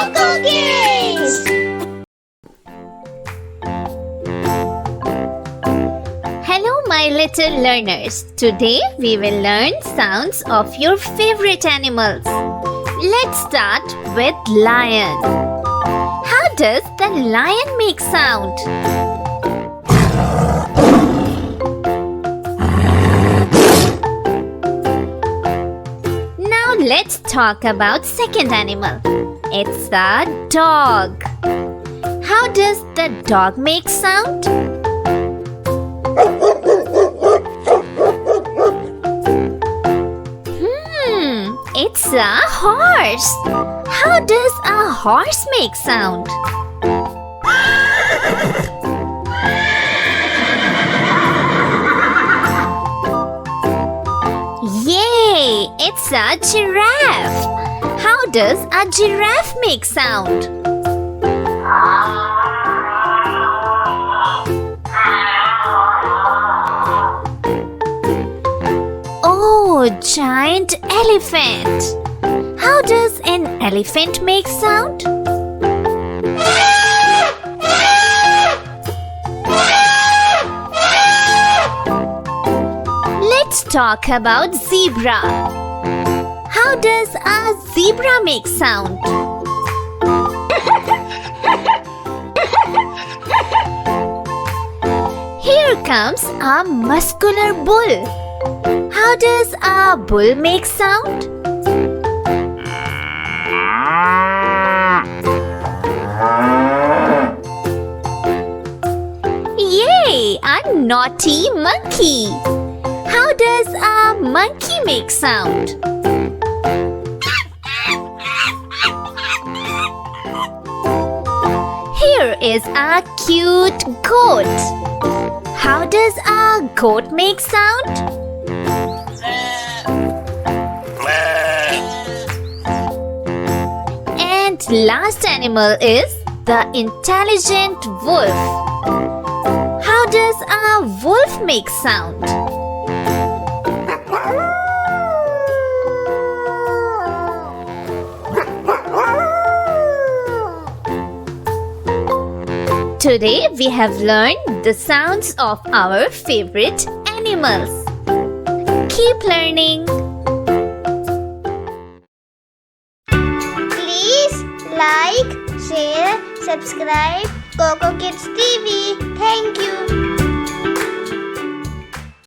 Coco Kids! Hello my little learners. Today we will learn sounds of your favorite animals. Let's start with lion. How does the lion make sound? Now let's talk about second animal. It's the dog. How does the dog make sound? It's a horse. How does a horse make sound? Yay! It's a giraffe. How does a giraffe make sound? Oh, giant elephant. How does an elephant make sound? Let's talk about zebra. How does a zebra make sound? Here comes a muscular bull. How does a bull make sound? Yay! A naughty monkey. How does a monkey make sound? Here is a cute goat. How does a goat make sound? And last animal is the intelligent wolf. How does a wolf make sound? Today we have learned the sounds of our favorite animals. Keep learning. Please like, share, subscribe Coco Kids TV. Thank you.